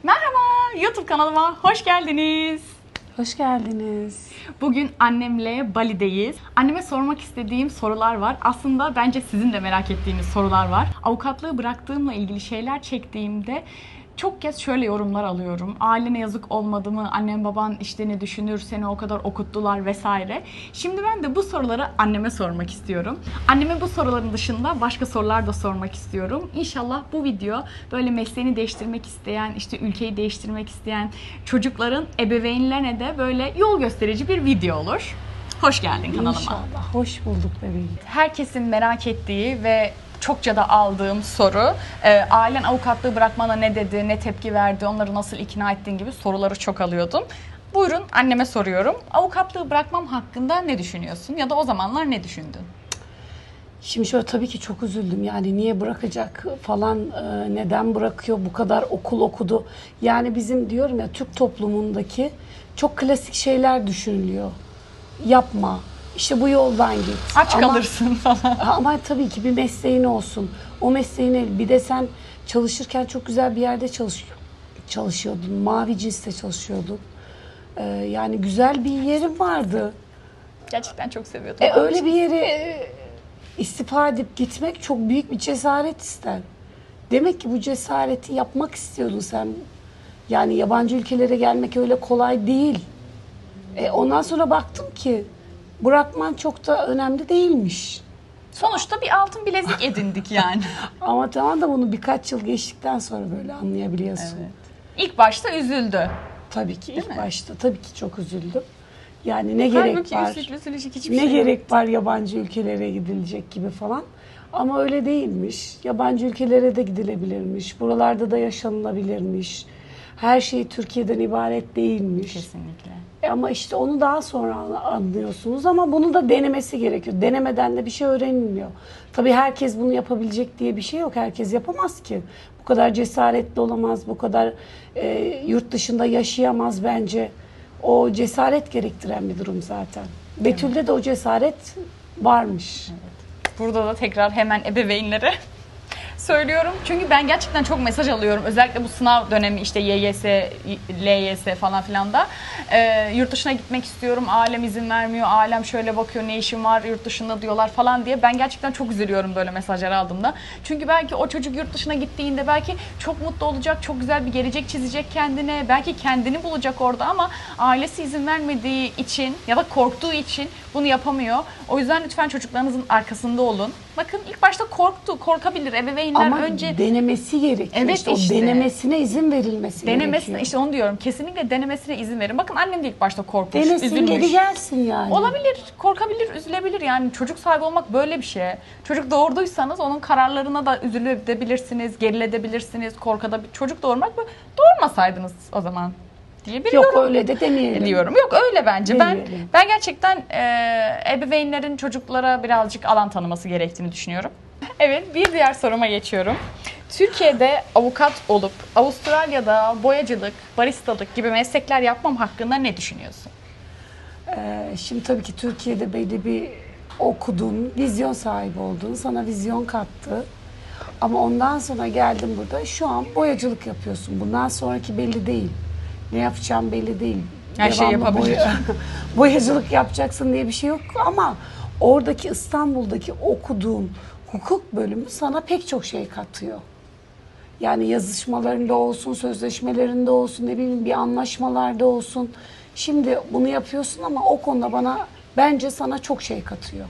Merhaba, YouTube kanalıma hoş geldiniz. Hoş geldiniz. Bugün annemle Bali'deyiz. Anneme sormak istediğim sorular var. Aslında bence sizin de merak ettiğiniz sorular var. Avukatlığı bıraktığımla ilgili şeyler çektiğimde çok kez şöyle yorumlar alıyorum. Ailene yazık olmadı mı? Annem baban işte ne düşünür? Seni o kadar okuttular vesaire. Şimdi ben de bu soruları anneme sormak istiyorum. Anneme bu soruların dışında başka sorular da sormak istiyorum. İnşallah bu video böyle mesleğini değiştirmek isteyen, işte ülkeyi değiştirmek isteyen çocukların ebeveynlerine de böyle yol gösterici bir video olur. Hoş geldin kanalıma. İnşallah. Hoş bulduk bebeğim. Herkesin merak ettiği ve çokça da aldığım soru, ailen avukatlığı bırakmana ne dedi, ne tepki verdi, onları nasıl ikna ettiğin gibi soruları çok alıyordum. Buyurun anneme soruyorum. Avukatlığı bırakmam hakkında ne düşünüyorsun ya da o zamanlar ne düşündün? Şimdi şöyle tabii ki çok üzüldüm. Yani niye bırakacak falan, neden bırakıyor, bu kadar okul okudu. Yani bizim diyorum ya Türk toplumundaki çok klasik şeyler düşünülüyor. Yapma, işte bu yoldan git. Aç kalırsın falan. Ama tabii ki bir mesleğin olsun. O mesleğini bir de sen çalışırken çok güzel bir yerde çalışıyordun. Mavi cinste çalışıyordun. Yani güzel bir yerin vardı. Gerçekten çok seviyordum. Öyle bir yere istifa edip gitmek çok büyük bir cesaret ister. Demek ki bu cesareti yapmak istiyordun sen. Yani yabancı ülkelere gelmek öyle kolay değil. Ondan sonra baktım ki bırakman çok da önemli değilmiş. Sonuçta bir altın bilezik edindik yani. Ama tamam da bunu birkaç yıl geçtikten sonra böyle anlayabiliyorsun. Evet. İlk başta üzüldü. Tabii ki Değil ilk mi? başta tabii ki çok üzüldüm. Yani ne gerek Halbuki var? üzülecek hiçbir Ne şey gerek var yabancı ülkelere gidilecek gibi falan. Ama öyle değilmiş. Yabancı ülkelere de gidilebilirmiş. Buralarda da yaşanılabilirmiş. Her şey Türkiye'den ibaret değilmiş. Kesinlikle. Ama işte onu daha sonra anlıyorsunuz ama bunu da denemesi gerekiyor. Denemeden de bir şey öğrenilmiyor. Tabii herkes bunu yapabilecek diye bir şey yok. Herkes yapamaz ki. Bu kadar cesaretli olamaz, bu kadar yurt dışında yaşayamaz bence. O cesaret gerektiren bir durum zaten. Betül'de de o cesaret varmış. Burada da tekrar hemen ebeveynlere söylüyorum. Çünkü ben gerçekten çok mesaj alıyorum. Özellikle bu sınav dönemi işte YYS, LYS falan filan da. Yurt dışına gitmek istiyorum. Ailem izin vermiyor. Ailem şöyle bakıyor ne işim var yurt dışında diyorlar falan diye. Ben gerçekten çok üzülüyorum böyle mesajları aldığımda. Çünkü belki o çocuk yurt dışına gittiğinde belki çok mutlu olacak. Çok güzel bir gelecek çizecek kendine. Belki kendini bulacak orada ama ailesi izin vermediği için ya da korktuğu için bunu yapamıyor. O yüzden lütfen çocuklarınızın arkasında olun. Bakın ilk başta korkabilir ebeveynler Ama önce denemesi gerekiyor. Evet işte. O işte. denemesine izin verilmesi gerekiyor. İşte onu diyorum. Kesinlikle denemesine izin verin. Bakın annem de ilk başta korkmuş, Denesin üzülmüş. geri gelsin yani. Olabilir, korkabilir, üzülebilir. Yani çocuk sahibi olmak böyle bir şey. Çocuk doğurduysanız onun kararlarına da üzülebilirsiniz, gerilebilirsiniz, çocuk doğurmak mı? Doğurmasaydınız o zaman diyebiliyorum. Yok öyle de demeyelim. Diyorum. Yok öyle bence. Demeyelim. Ben gerçekten ebeveynlerin çocuklara birazcık alan tanıması gerektiğini düşünüyorum. Evet, bir diğer soruma geçiyorum. Türkiye'de avukat olup Avustralya'da boyacılık, baristalık gibi meslekler yapmam hakkında ne düşünüyorsun? Şimdi tabii ki Türkiye'de belli bir okudun, vizyon sahibi oldun, sana vizyon kattı. Ama ondan sonra geldin burada, şu an boyacılık yapıyorsun. Bundan sonraki belli değil. Ne yapacağım belli değil. Her şey yapabilir. Boyacılık yapacaksın diye bir şey yok ama oradaki İstanbul'daki okuduğun hukuk bölümü sana pek çok şey katıyor. Yani yazışmalarında olsun, sözleşmelerinde olsun, ne bileyim bir anlaşmalarda olsun. Şimdi bunu yapıyorsun ama o konuda bence sana çok şey katıyor.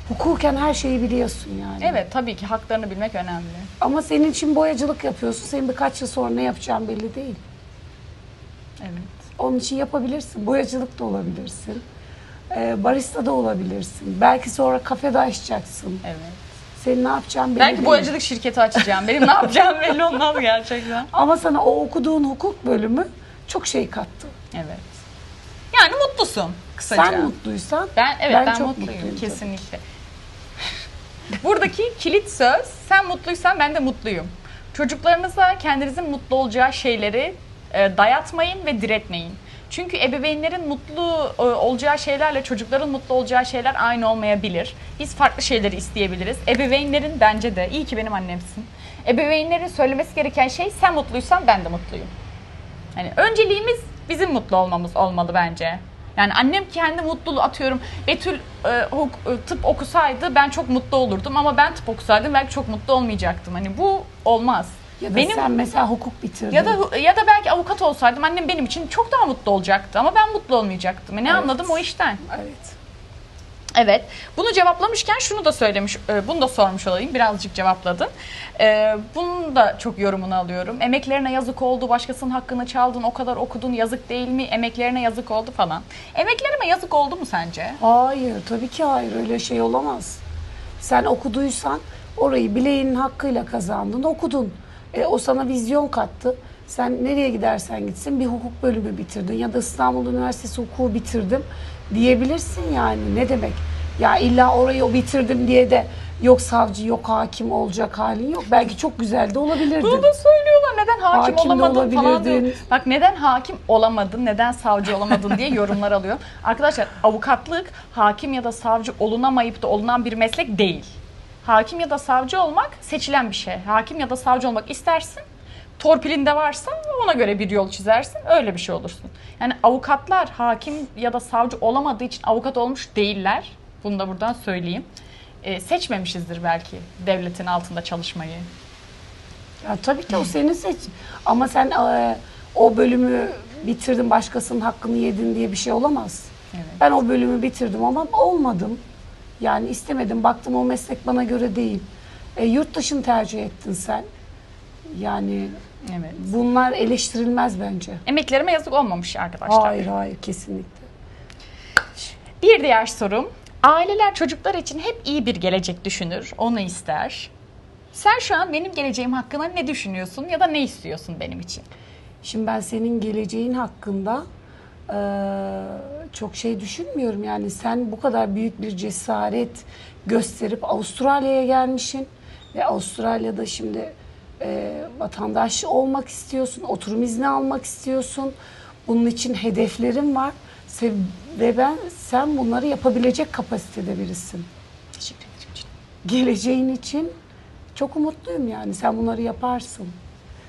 Hukuken her şeyi biliyorsun yani. Evet, tabii ki haklarını bilmek önemli. Ama senin için boyacılık yapıyorsun. Senin birkaç yıl sonra ne yapacağın belli değil. Evet. Onun için yapabilirsin. Boyacılık da olabilirsin. Barista da olabilirsin. Belki sonra kafede açacaksın. Evet. Senin ne yapacağın belli Belki değil. boyacılık şirketi açacağım. Benim ne yapacağım belli olmaz gerçekten. Ama sana o okuduğun hukuk bölümü çok şey kattı. Evet. Yani mutlusun kısaca. Sen mutluysan ben çok mutluyum kesinlikle. Buradaki kilit söz, sen mutluysan ben de mutluyum. Çocuklarınıza kendinizin mutlu olacağı şeyleri dayatmayın ve diretmeyin. Çünkü ebeveynlerin mutlu olacağı şeylerle çocukların mutlu olacağı şeyler aynı olmayabilir. Biz farklı şeyleri isteyebiliriz. Ebeveynlerin bence de, iyi ki benim annemsin. Ebeveynlerin söylemesi gereken şey, sen mutluysan ben de mutluyum. Hani önceliğimiz bizim mutlu olmamız olmalı bence. Yani annem kendi mutluluğu, atıyorum Betül tıp okusaydı ben çok mutlu olurdum ama ben tıp okusaydım belki çok mutlu olmayacaktım. Hani bu olmaz. Ya da sen mesela hukuk bitirdin. Ya da belki avukat olsaydım annem benim için çok daha mutlu olacaktı ama ben mutlu olmayacaktım. Ne anladım o işten? Evet. Evet. Bunu cevaplamışken şunu da bunu da sormuş olayım. Birazcık cevapladın. Bunun da çok yorumunu alıyorum. Emeklerine yazık oldu, başkasının hakkını çaldın, o kadar okudun, yazık değil mi? Emeklerine yazık oldu falan. Emeklerime yazık oldu mu sence? Hayır, tabii ki hayır. Öyle şey olamaz. Sen okuduysan orayı bileğinin hakkıyla kazandın, okudun. O sana vizyon kattı. Sen nereye gidersen gitsin bir hukuk bölümü bitirdin ya da İstanbul Üniversitesi hukuku bitirdim diyebilirsin yani. Ne demek? Ya illa orayı bitirdim diye de yok savcı yok hakim olacak halin yok. Belki çok güzel de olabilirdin. Bunu da söylüyorlar. Neden hakim Hakim de olamadın falan diyor. olabilirdin. Bak neden hakim olamadın, neden savcı olamadın diye yorumlar alıyor. Arkadaşlar avukatlık hakim ya da savcı olunamayıp da olunan bir meslek değil. Hakim ya da savcı olmak seçilen bir şey. Hakim ya da savcı olmak istersin. Torpilinde varsa ona göre bir yol çizersin. Öyle bir şey olursun. Yani avukatlar hakim ya da savcı olamadığı için avukat olmuş değiller. Bunu da buradan söyleyeyim. Seçmemişizdir belki devletin altında çalışmayı. Ya tabii ki o senin seç. Ama sen o bölümü bitirdin başkasının hakkını yedin diye bir şey olamaz. Evet. Ben o bölümü bitirdim ama olmadım. Yani istemedim. Baktım o meslek bana göre değil. Yurt dışını tercih ettin sen. Yani Evet. bunlar eleştirilmez bence. Emeklerime yazık olmamış arkadaşlar. Hayır kesinlikle. Bir diğer sorum. Aileler çocuklar için hep iyi bir gelecek düşünür, onu ister. Sen şu an benim geleceğim hakkında ne düşünüyorsun ya da ne istiyorsun benim için? Şimdi ben senin geleceğin hakkında çok şey düşünmüyorum. Yani sen bu kadar büyük bir cesaret gösterip Avustralya'ya gelmişsin. Ve Avustralya'da şimdi vatandaş olmak istiyorsun, oturum izni almak istiyorsun. Bunun için hedeflerin var. Ve sen bunları yapabilecek kapasitede birisin. Teşekkür ederim. Geleceğin için çok umutluyum yani. Sen bunları yaparsın.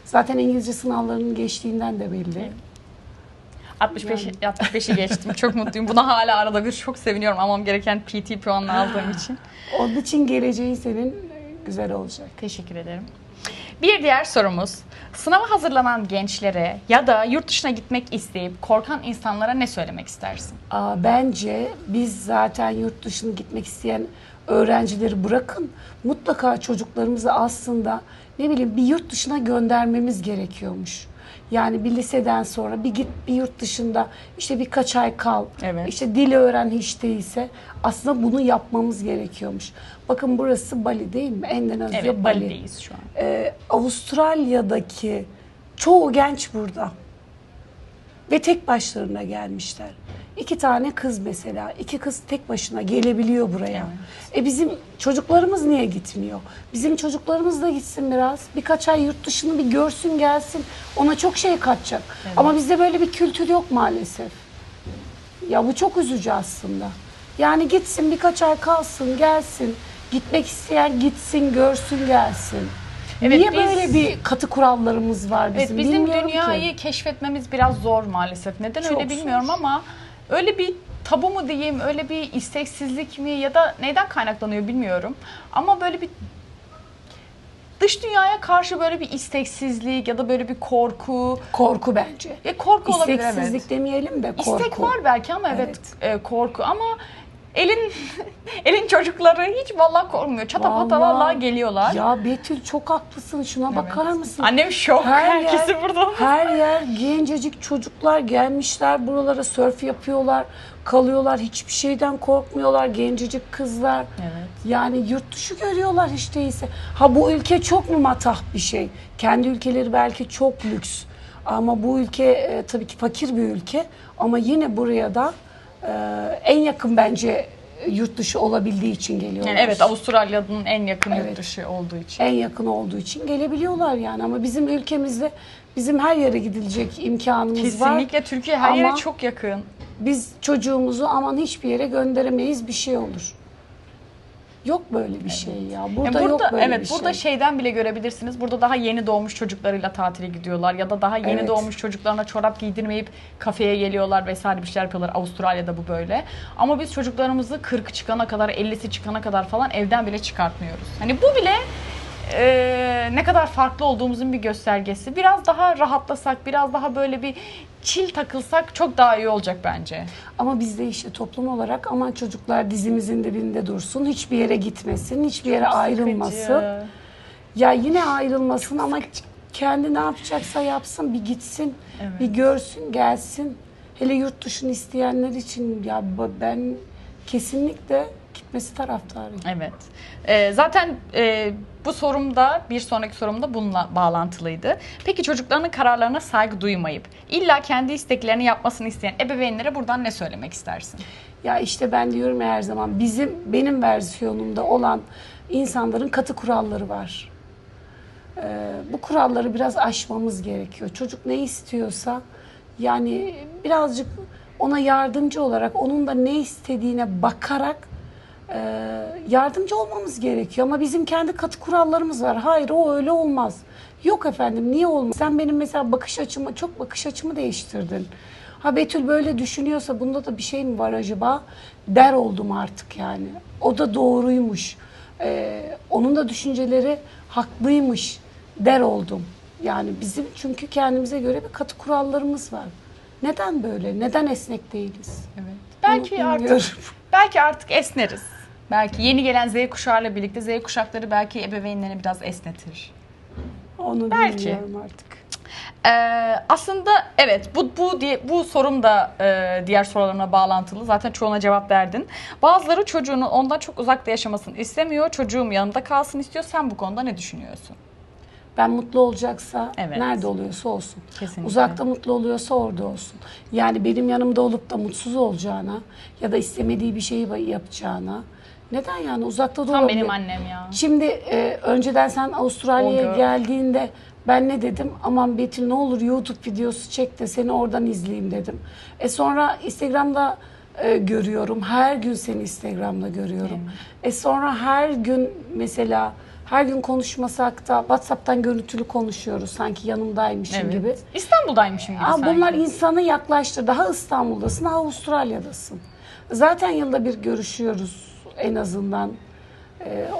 Zaten İngilizce sınavlarının geçtiğinden de belli. 65'i geçtim. Çok mutluyum. Buna hala arada bir çok seviniyorum. Almam gereken PT puanını aldığım için. Onun için geleceğin senin güzel olacak. Teşekkür ederim. Bir diğer sorumuz. Sınava hazırlanan gençlere ya da yurt dışına gitmek isteyip korkan insanlara ne söylemek istersin? Bence biz zaten yurt dışına gitmek isteyen öğrencileri bırakın. Mutlaka çocuklarımızı aslında bir yurt dışına göndermemiz gerekiyormuş. Yani bir liseden sonra bir git bir yurt dışında işte birkaç ay kal. Evet. İşte dil öğren hiç değilse aslında bunu yapmamız gerekiyormuş. Bakın burası Bali değil mi? Endonezya Evet, Bali. Bali'deyiz şu an. Avustralya'daki çoğu genç burada. Ve tek başlarına gelmişler. 2 tane kız mesela. 2 kız tek başına gelebiliyor buraya. Evet. Bizim çocuklarımız niye gitmiyor? Bizim çocuklarımız da gitsin biraz. Birkaç ay yurt dışını bir görsün gelsin. Ona çok şey katacak. Evet. Ama bizde böyle bir kültür yok maalesef. Ya bu çok üzücü aslında. Yani gitsin birkaç ay kalsın gelsin. Gitmek isteyen gitsin görsün gelsin. Evet, Niye böyle bir katı kurallarımız var bizim? Evet, bizim Bilmiyorum dünyayı ki. keşfetmemiz biraz zor maalesef. Neden Çok öyle bilmiyorum zor. ama öyle bir tabu mu diyeyim, öyle bir isteksizlik mi ya da neyden kaynaklanıyor bilmiyorum. Ama böyle bir dış dünyaya karşı böyle bir isteksizlik ya da böyle bir korku. Korku bence. Korku olabilir, İsteksizlik evet. demeyelim de korku. İstek var belki ama evet, korku ama elin çocukları hiç vallahi korkmuyor. Çatapata vallahi geliyorlar. Ya Betül çok haklısın. Şuna bakar mısın? Annem şok. Herkesi burada. Her yer gencecik çocuklar gelmişler buralara sörf yapıyorlar. Kalıyorlar. Hiçbir şeyden korkmuyorlar. Gencecik kızlar. Evet. Yani yurt dışı görüyorlar hiç değilse. Ha bu ülke çok mu matah bir şey? Kendi ülkeleri belki çok lüks. Ama bu ülke tabii ki fakir bir ülke. Ama yine buraya da en yakın bence yurt dışı olabildiği için geliyorlar. Yani evet, Avustralya'nın en yakın Evet. yurt dışı olduğu için. En yakın olduğu için gelebiliyorlar yani. Ama bizim ülkemizde bizim her yere gidilecek imkanımız var. Kesinlikle Türkiye her yere Ama çok yakın. biz çocuğumuzu aman hiçbir yere gönderemeyiz bir şey olur. Yok böyle bir şey ya. Yani Burada yok böyle evet, bir burada şey. şeyden bile görebilirsiniz. Burada daha yeni doğmuş çocuklarıyla tatile gidiyorlar ya da daha yeni Evet. doğmuş çocuklarına çorap giydirmeyip kafeye geliyorlar vesaire bir şeyler yapıyorlar. Avustralya'da bu böyle. Ama biz çocuklarımızı 40 çıkana kadar, 50'si çıkana kadar falan evden bile çıkartmıyoruz. Hani bu bile ne kadar farklı olduğumuzun bir göstergesi. Biraz daha rahatlasak, biraz daha böyle bir chill takılsak çok daha iyi olacak bence. Ama biz de işte toplum olarak aman çocuklar dizimizin dibinde dursun, hiçbir yere gitmesin, hiçbir yere ayrılmasın. Sıkıcı. Ya yine ayrılmasın ama kendi ne yapacaksa yapsın, bir gitsin, Evet. bir görsün, gelsin. Hele yurt dışını isteyenler için ya ben kesinlikle gitmesi taraftarıyım. Evet. Zaten bu sorumda, bir sonraki sorumda bununla bağlantılıydı. Peki çocuklarının kararlarına saygı duymayıp illa kendi isteklerini yapmasını isteyen ebeveynlere buradan ne söylemek istersin? Ya işte ben diyorum ya her zaman benim versiyonumda olan insanların katı kuralları var. Bu kuralları biraz aşmamız gerekiyor. Çocuk ne istiyorsa yani birazcık ona yardımcı olarak onun da ne istediğine bakarak yardımcı olmamız gerekiyor. Ama bizim kendi katı kurallarımız var. Hayır o öyle olmaz. Yok efendim niye olmaz? Sen benim mesela bakış açımı değiştirdin. Ha Betül böyle düşünüyorsa bunda da bir şey mi var acaba? Der oldum artık yani. O da doğruymuş. Onun da düşünceleri haklıymış der oldum. Yani bizim çünkü kendimize göre bir katı kurallarımız var. Neden böyle? Neden esnek değiliz? Evet. Bilmiyorum. Belki artık esneriz. Belki yeni gelen Z kuşağıyla birlikte Z kuşakları belki ebeveynlerini biraz esnetir. Onu Belki. bilmiyorum artık. Aslında evet bu sorum da diğer sorularına bağlantılı. Zaten çoğuna cevap verdin. Bazıları çocuğunun ondan çok uzakta yaşamasını istemiyor. Çocuğum yanında kalsın istiyor. Sen bu konuda ne düşünüyorsun? Ben mutlu olacaksa Evet. nerede oluyorsa olsun. Kesinlikle. Uzakta mutlu oluyorsa orada olsun. Yani benim yanımda olup da mutsuz olacağına ya da istemediği bir şeyi yapacağına neden yani uzakta da Tam olabilir. benim annem ya. Şimdi önceden sen Avustralya'ya Oldu. geldiğinde ben ne dedim? Aman Betül ne olur YouTube videosu çek de seni oradan izleyeyim dedim. Sonra Instagram'da görüyorum. Her gün seni Instagram'da görüyorum. Sonra her gün mesela her gün konuşmasak da WhatsApp'tan görüntülü konuşuyoruz. Sanki yanımdaymışım gibi. İstanbul'daymışım gibi sanki. Bunlar insanı yaklaştır. Daha İstanbul'dasın, daha Avustralya'dasın. Zaten yılda bir görüşüyoruz en azından.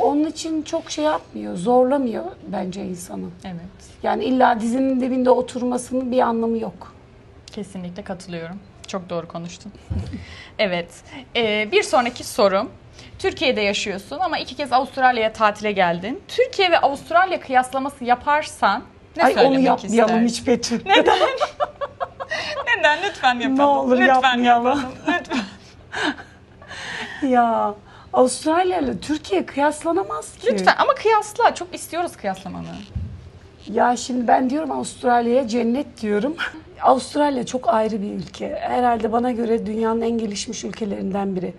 Onun için çok şey yapmıyor, zorlamıyor bence insanı. Evet. Yani illa dizinin dibinde oturmasının bir anlamı yok. Kesinlikle katılıyorum. Çok doğru konuştun. Evet. Bir sonraki sorum. Türkiye'de yaşıyorsun ama 2 kez Avustralya'ya tatile geldin. Türkiye ve Avustralya kıyaslaması yaparsan ne Ay onu söylemek yapmayalım istersin? hiç Betül. Neden? Neden? Lütfen yapalım. Ne olur Lütfen yapmayalım. yapalım. Lütfen. Ya Avustralya ile Türkiye kıyaslanamaz ki. Lütfen ama kıyasla. Çok istiyoruz kıyaslamanı. Ya şimdi ben diyorum Avustralya'ya cennet diyorum. Avustralya çok ayrı bir ülke. Herhalde bana göre dünyanın en gelişmiş ülkelerinden biri.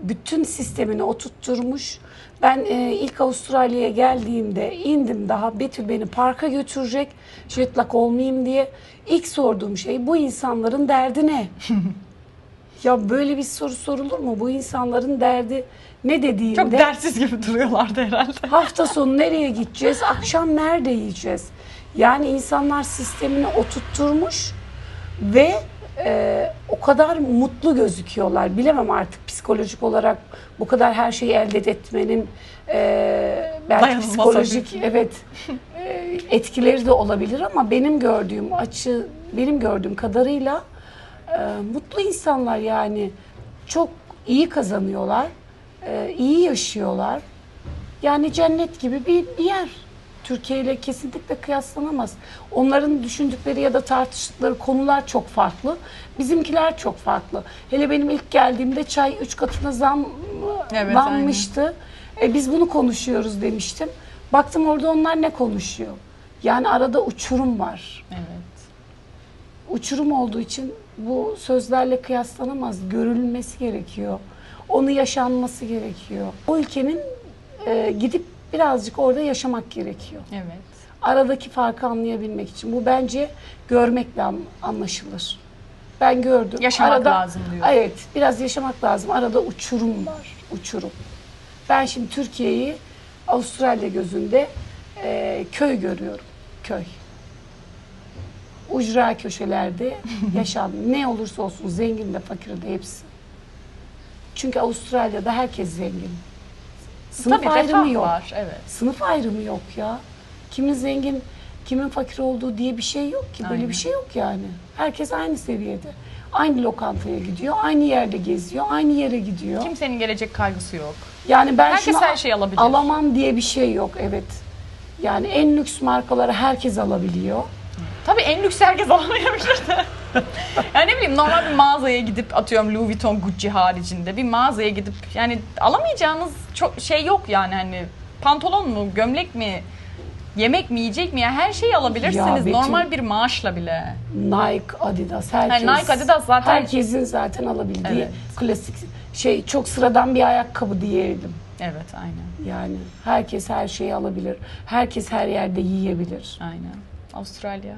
Bütün sistemini oturtturmuş. Ben ilk Avustralya'ya geldiğimde indim daha Betül beni parka götürecek jet lag olmayayım diye. İlk sorduğum şey bu insanların derdi ne? Ya böyle bir soru sorulur mu? Bu insanların derdi ne dediğimde Çok dertsiz gibi duruyorlardı herhalde. hafta sonu nereye gideceğiz? Akşam nerede yiyeceğiz? Yani insanlar sistemini oturtturmuş ve o kadar mutlu gözüküyorlar. Bilemem artık psikolojik olarak bu kadar her şeyi elde etmenin belki Dayanılmaz psikolojik tabii ki. evet etkileri de olabilir ama benim gördüğüm kadarıyla mutlu insanlar yani çok iyi kazanıyorlar, iyi yaşıyorlar. Yani cennet gibi bir yer. Türkiye ile kesinlikle kıyaslanamaz. Onların düşündükleri ya da tartıştıkları konular çok farklı. Bizimkiler çok farklı. Hele benim ilk geldiğimde çay 3 katına Evet, zamlanmıştı. Biz bunu konuşuyoruz demiştim. Baktım orada onlar ne konuşuyor? Yani arada uçurum var. Evet. Uçurum olduğu için bu sözlerle kıyaslanamaz. Görülmesi gerekiyor. Onu yaşanması gerekiyor. O ülkenin gidip birazcık orada yaşamak gerekiyor. Evet. Aradaki farkı anlayabilmek için. Bu bence görmekle anlaşılır. Ben gördüm. Yaşamak lazım diyor. Evet, biraz yaşamak lazım. Arada uçurum var. Uçurum. Ben şimdi Türkiye'yi Avustralya gözünde köy görüyorum. Köy. Ucra köşelerde yaşam. Ne olursa olsun, zengin de fakir de hepsi. Çünkü Avustralya'da herkes zengin. Sınıf Tabii ayrımı refah yok. var. Evet. Sınıf ayrımı yok ya. Kimin zengin, kimin fakir olduğu diye bir şey yok ki. Böyle Aynen. bir şey yok yani. Herkes aynı seviyede. Aynı lokantaya gidiyor, aynı yerde geziyor, aynı yere gidiyor. Kimsenin gelecek kaygısı yok. Yani ben Herkes şunu her şeyi alabilir. alamam diye bir şey yok, evet. Yani en lüks markaları herkes alabiliyor. Tabii en lüks herkes alamayabilir de. Yani ne bileyim, normal bir mağazaya gidip, atıyorum Louis Vuitton, Gucci haricinde bir mağazaya gidip yani alamayacağınız çok şey yok yani, hani pantolon mu, gömlek mi, yemek mi, yiyecek mi, yani her şeyi alabilirsiniz Betül, normal bir maaşla bile. Nike, Adidas, herkes. Yani Nike, Adidas zaten- herkesin zaten alabildiği Evet. klasik şey, çok sıradan bir ayakkabı diyelim. Evet, aynen. Yani herkes her şeyi alabilir. Herkes her yerde yiyebilir. Aynen. Avustralya.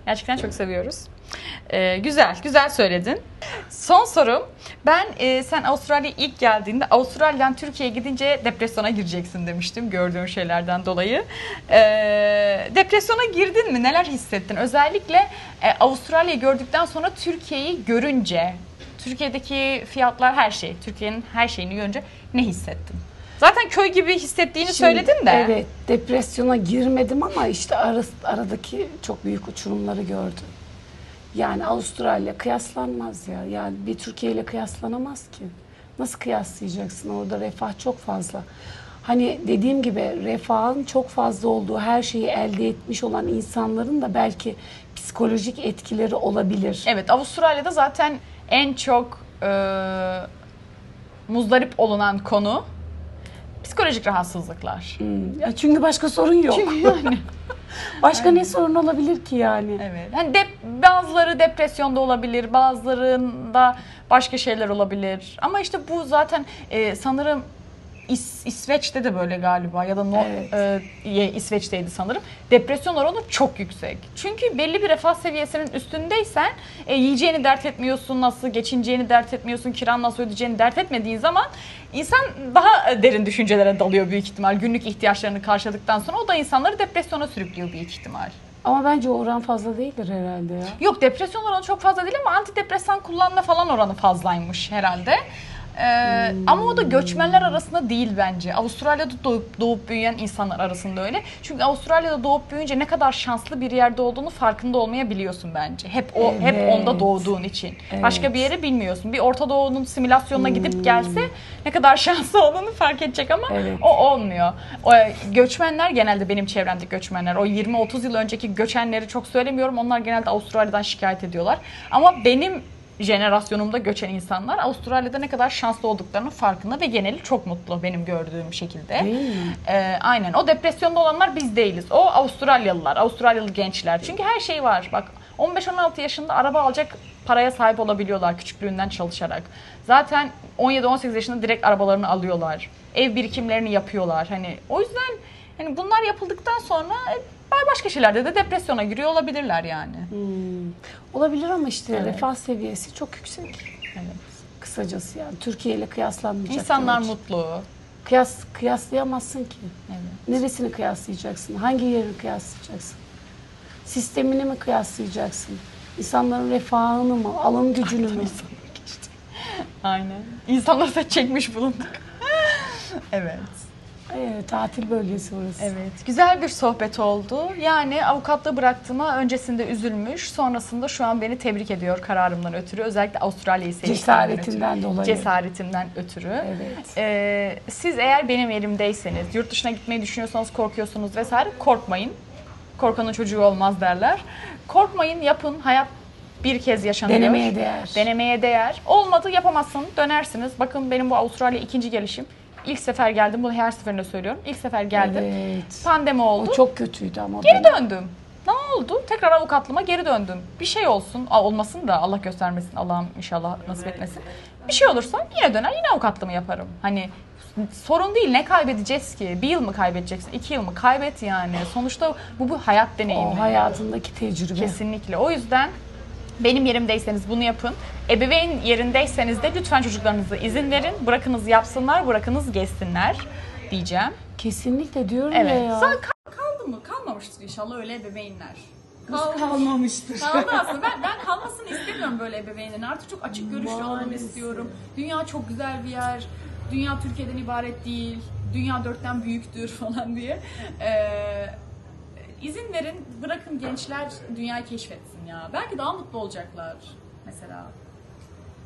Gerçekten çok seviyoruz. Güzel söyledin. Son sorum. Sen Avustralya'ya ilk geldiğinde Avustralya'dan Türkiye'ye gidince depresyona gireceksin demiştim gördüğüm şeylerden dolayı. Depresyona girdin mi? Neler hissettin? Özellikle Avustralya'yı gördükten sonra Türkiye'yi görünce, Türkiye'deki fiyatlar, her şey, Türkiye'nin her şeyini görünce ne hissettin? Zaten köy gibi hissettiğini Şimdi, söyledin de. Evet, depresyona girmedim ama işte aradaki çok büyük uçurumları gördüm. Yani Avustralya kıyaslanmaz ya. Yani bir Türkiye ile kıyaslanamaz ki. Nasıl kıyaslayacaksın? Orada refah çok fazla. Hani dediğim gibi refahın çok fazla olduğu, her şeyi elde etmiş olan insanların da belki psikolojik etkileri olabilir. Evet, Avustralya'da zaten en çok muzdarip olunan konu psikolojik rahatsızlıklar. Ya çünkü başka sorun yok. Çünkü yani. Başka ne sorun olabilir ki yani? Evet. Hani bazıları depresyonda olabilir, bazılarında başka şeyler olabilir. Ama işte bu zaten sanırım İsveç'te de böyle galiba, ya da İsveç'teydi sanırım. Depresyon oranı çok yüksek. Çünkü belli bir refah seviyesinin üstündeysen yiyeceğini dert etmiyorsun, nasıl geçineceğini dert etmiyorsun, kiran nasıl ödeyeceğini dert etmediğin zaman insan daha derin düşüncelere dalıyor büyük ihtimal. Günlük ihtiyaçlarını karşıladıktan sonra o da insanları depresyona sürüklüyor büyük ihtimal. Ama bence o oran fazla değildir herhalde ya. Yok, depresyon oranı çok fazla değil ama antidepresan kullanma falan oranı fazlaymış herhalde. Ama o da göçmenler arasında değil bence. Avustralya'da doğup büyüyen insanlar arasında öyle. Çünkü Avustralya'da doğup büyüyünce ne kadar şanslı bir yerde olduğunu farkında olmayabiliyorsun bence. Hep onda doğduğun için. Evet. Başka bir yere bilmiyorsun. Bir Orta Doğu'nun simülasyonuna gidip gelse ne kadar şanslı olduğunu fark edecek ama Evet. o olmuyor. Göçmenler, genelde benim çevremdeki göçmenler, o 20-30 yıl önceki göçenleri çok söylemiyorum. Onlar genelde Avustralya'dan şikayet ediyorlar. Ama benim jenerasyonumda göçen insanlar Avustralya'da ne kadar şanslı olduklarının farkında ve geneli çok mutlu benim gördüğüm şekilde. Değil mi? Aynen. O depresyonda olanlar biz değiliz. O Avustralyalılar, Avustralyalı gençler. Çünkü her şey var. Bak, 15-16 yaşında araba alacak paraya sahip olabiliyorlar küçüklüğünden çalışarak. Zaten 17-18 yaşında direkt arabalarını alıyorlar. Ev birikimlerini yapıyorlar. Hani o yüzden hani bunlar yapıldıktan sonra başka şeylerde de depresyona giriyor olabilirler yani. Olabilir ama işte Evet. refah seviyesi çok yüksek. Evet. Kısacası yani Türkiye ile kıyaslanmayacak. İnsanlar demek. mutlu. Kıyaslayamazsın ki. Evet. Neresini kıyaslayacaksın? Hangi yerini kıyaslayacaksın? Sistemini mi kıyaslayacaksın? İnsanların refahını mı? Alım gücünü mü? Aynen. İnsanlar da çekmiş bulunduk. Evet. Evet, tatil bölgesi burası. Evet. Güzel bir sohbet oldu. Yani avukatlığı bıraktığıma öncesinde üzülmüş. Sonrasında şu an beni tebrik ediyor kararımdan ötürü. Özellikle Avustralya'yı sevdiğimden Cesaretinden ötürü. dolayı. Cesaretimden ötürü. Evet. Siz eğer benim yerimdeyseniz, yurt dışına gitmeyi düşünüyorsanız, korkuyorsunuz vesaire, korkmayın. Korkanın çocuğu olmaz derler. Korkmayın, yapın. Hayat bir kez yaşanıyor. Denemeye değer. Denemeye değer. Olmadı, yapamazsın, dönersiniz. Bakın benim bu Avustralya ikinci gelişim. İlk sefer geldim, bunu her seferinde söylüyorum. İlk sefer geldim. Evet. Pandemi oldu. O çok kötüydü ama. o Geri dönem. döndüm. Ne oldu? Tekrar avukatlığıma geri döndüm. Bir şey olsun, olmasın da Allah göstermesin, Allah'ım inşallah nasip etmesin. Bir şey olursa yine döner, yine avukatlığımı yaparım. Hani sorun değil, ne kaybedeceğiz ki? Bir yıl mı kaybedeceksin, 2 yıl mı? Kaybet yani. Sonuçta bu hayat deneyimi. O hayatındaki tecrübe. Kesinlikle. O yüzden Benim yerimdeyseniz bunu yapın. Ebeveyn yerindeyseniz de lütfen çocuklarınıza izin verin. Bırakınız yapsınlar, bırakınız gezsinler diyeceğim. Kesinlikle diyorum Evet. ya. Sonra kaldı mı? Kalmamıştır inşallah öyle ebeveynler. Kalmamıştır. Kalmaz. Ben kalmasını istemiyorum böyle ebeveynlerin. Artık çok açık görüşlü olmak Maalesef. istiyorum. Dünya çok güzel bir yer. Dünya Türkiye'den ibaret değil. Dünya 4'ten büyüktür falan diye. İzin verin, bırakın gençler dünyayı keşfetsin ya. Belki daha mutlu olacaklar mesela.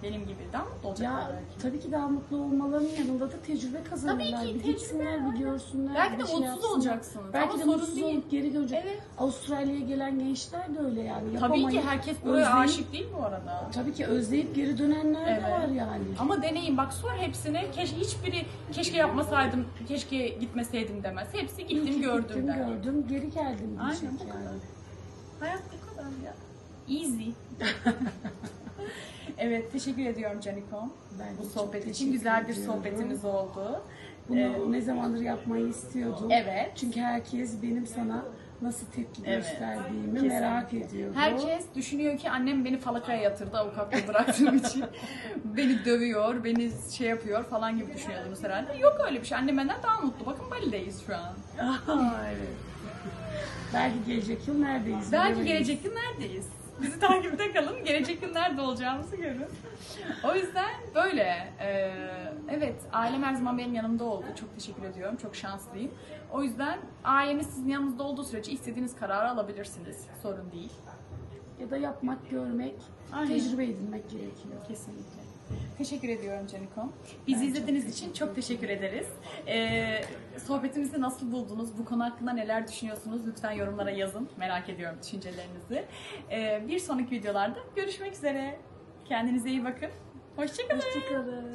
Benim gibi daha mutlu olacaklar Ya belki. tabii ki daha mutlu olmalarının yanında da tecrübe kazanırlar. Tabii ki, Bir tecrübe, gitsinler, bir görsünler. Belki de bir şey mutsuz yapsınlar. olacaksınız Belki ama de sorun mutsuz değil. olup geri dönecek. Evet. Avustralya'ya gelen gençler de öyle yani. Tabii ki Yapamayıp, herkes buraya özleyip- aşık değil bu arada. Tabii ki özleyip geri dönenler de Evet. var yani. Ama deneyin bak, sor hepsine. Hiçbiri keşke yapmasaydım, keşke gitmeseydim demez. Hepsi İyi gittim ki gördüm gittim, der. gördüm, geri geldim Aynen, diyecek bu kadar. yani. Hayat bu kadar ya. Easy. Evet, teşekkür ediyorum Canikom. Ben de Bu çok sohbet için teşekkür güzel bir ediyorum. sohbetimiz oldu. Bunu ne zamandır yapmayı istiyordum. Evet. Çünkü herkes benim sana nasıl tepki Evet. gösterdiğimi Kesinlikle. merak ediyordu. Herkes düşünüyor ki annem beni falakaya yatırdı avukatlığı bıraktığım için. Beni dövüyor, beni şey yapıyor falan gibi düşünüyordunuz herhalde. Yok öyle bir şey. Annem benden daha mutlu. Bakın Bali'deyiz şu an. Evet. Belki gelecek yıl neredeyiz? Belki bilemeyiz. gelecek yıl neredeyiz? Bizi takipte kalın. Gelecek yıl nerede olacağımızı görün. O yüzden böyle. Evet, ailem her zaman benim yanımda oldu. Çok teşekkür ediyorum. Çok şanslıyım. O yüzden aileniz sizin yanınızda olduğu sürece istediğiniz kararı alabilirsiniz. Sorun değil. Ya da yapmak, görmek, Aynen. tecrübe edinmek gerekiyor. Kesinlikle. Teşekkür ediyorum Canikom. Bizi izlediğiniz için çok teşekkür ederiz. Sohbetimizi nasıl buldunuz? Bu konu hakkında neler düşünüyorsunuz? Lütfen yorumlara yazın. Merak ediyorum düşüncelerinizi. Bir sonraki videolarda görüşmek üzere. Kendinize iyi bakın. Hoşça kalın. Hoşçakalın.